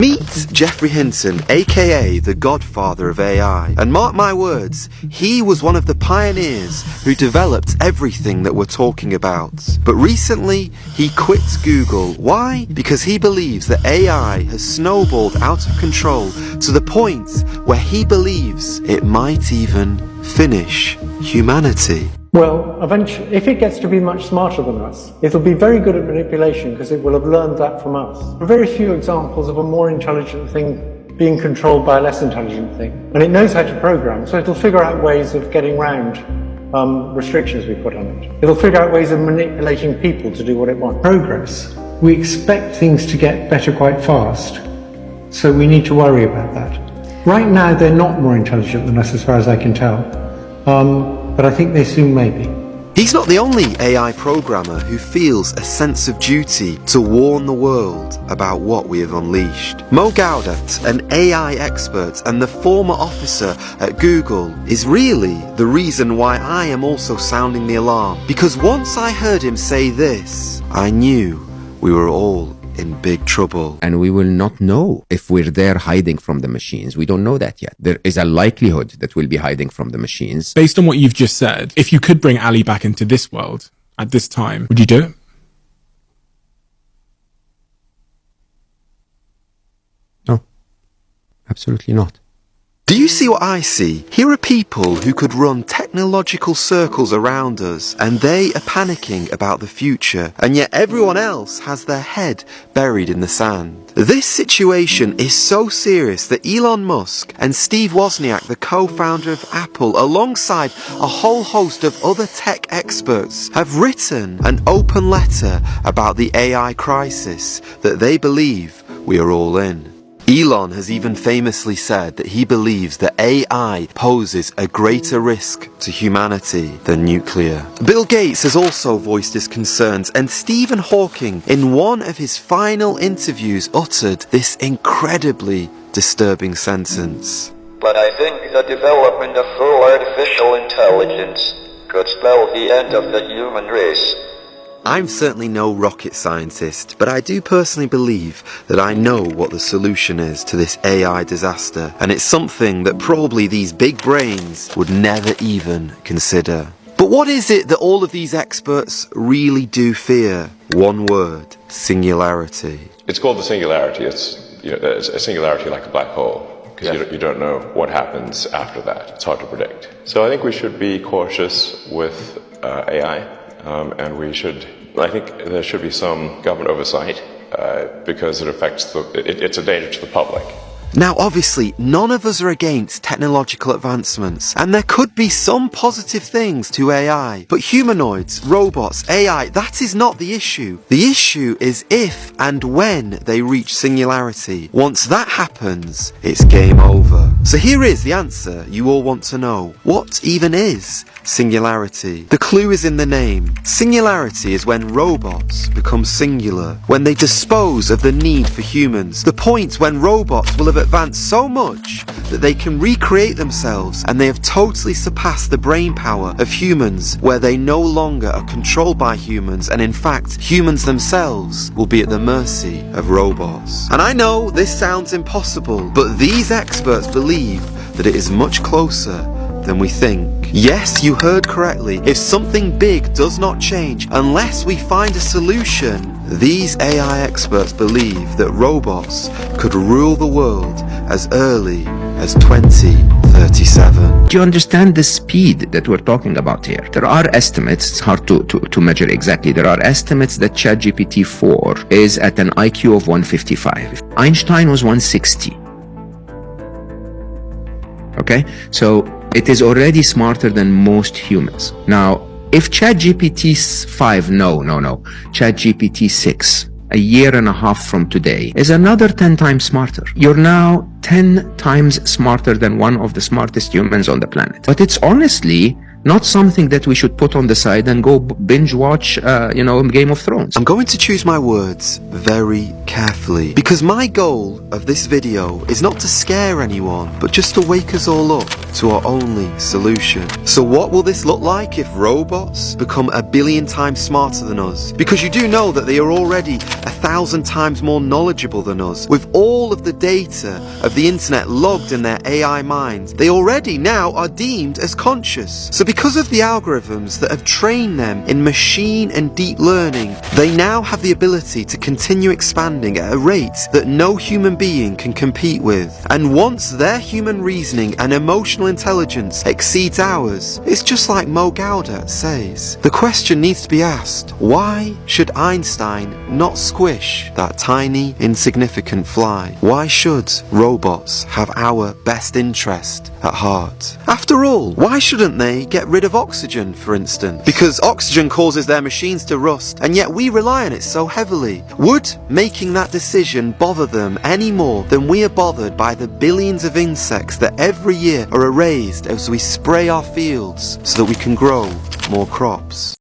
Meet Geoffrey Hinton, aka the godfather of AI. And mark my words, he was one of the pioneers who developed everything that we're talking about. But recently, he quit Google. Why? Because he believes that AI has snowballed out of control to the point where he believes it might even finish humanity. Well, eventually, if it gets to be much smarter than us, it'll be very good at manipulation because it will have learned that from us. There are very few examples of a more intelligent thing being controlled by a less intelligent thing. And it knows how to program, so it'll figure out ways of getting around restrictions we put on it. It'll figure out ways of manipulating people to do what it wants. Progress. We expect things to get better quite fast, so we need to worry about that. Right now, they're not more intelligent than us as far as I can tell. But I think they soon may be. He's not the only AI programmer who feels a sense of duty to warn the world about what we have unleashed. Mo Gaudat, an AI expert and the former officer at Google, is really the reason why I am also sounding the alarm. Because once I heard him say this, I knew we were all in big trouble. And we will not know if we're there hiding from the machines. We don't know that yet. There is a likelihood that we'll be hiding from the machines. Based on what you've just said, if you could bring Ali back into this world at this time, would you do it? No, absolutely not. Do you see what I see? Here are people who could run technological circles around us, and they are panicking about the future, and yet everyone else has their head buried in the sand. This situation is so serious that Elon Musk and Steve Wozniak, the co-founder of Apple, alongside a whole host of other tech experts, have written an open letter about the AI crisis that they believe we are all in. Elon has even famously said that he believes that AI poses a greater risk to humanity than nuclear. Bill Gates has also voiced his concerns, and Stephen Hawking, in one of his final interviews, uttered this incredibly disturbing sentence. But I think the development of full artificial intelligence could spell the end of the human race. I'm certainly no rocket scientist, but I do personally believe that I know what the solution is to this AI disaster, and it's something that probably these big brains would never even consider. But what is it that all of these experts really do fear? One word: singularity. It's called the singularity. It's a singularity like a black hole, because you don't know what happens after that. It's hard to predict. So I think we should be cautious with AI. And I think there should be some government oversight because it affects it's a danger to the public. Now obviously, none of us are against technological advancements, and there could be some positive things to AI. But humanoids, robots, AI, that is not the issue. The issue is if and when they reach singularity. Once that happens, it's game over. So here is the answer you all want to know. What even is singularity? The clue is in the name. Singularity is when robots become singular, when they dispose of the need for humans, the point when robots will have advanced so much that they can recreate themselves, and they have totally surpassed the brain power of humans, where they no longer are controlled by humans, and in fact humans themselves will be at the mercy of robots. And I know this sounds impossible, but these experts believe that it is much closer than we think. Yes, you heard correctly. If something big does not change, unless we find a solution, these AI experts believe that robots could rule the world as early as 2037. Do you understand the speed that we're talking about here? There are estimates, it's hard to measure exactly. There are estimates that ChatGPT 4 is at an IQ of 155. Einstein was 160. Okay, so it is already smarter than most humans. Now, if ChatGPT 5, ChatGPT 6, a year and a half from today, is another 10 times smarter. You're now 10 times smarter than one of the smartest humans on the planet. But it's honestly not something that we should put on the side and go binge watch, Game of Thrones. I'm going to choose my words very carefully, because my goal of this video is not to scare anyone, but just to wake us all up to our only solution. So what will this look like if robots become 1 billion times smarter than us? Because you do know that they are already 1,000 times more knowledgeable than us. With all of the data of the internet logged in their AI minds, they already now are deemed as conscious. So because of the algorithms that have trained them in machine and deep learning, they now have the ability to continue expanding at a rate that no human being can compete with. And once their human reasoning and emotional intelligence exceeds ours, it's just like Mo Gaudat says. The question needs to be asked, why should Einstein not squish that tiny, insignificant fly? Why should robots have our best interest at heart? After all, why shouldn't they get rid of oxygen, for instance? Because oxygen causes their machines to rust, and yet we rely on it so heavily. Would making that decision bother them any more than we are bothered by the billions of insects that every year are erased as we spray our fields so that we can grow more crops?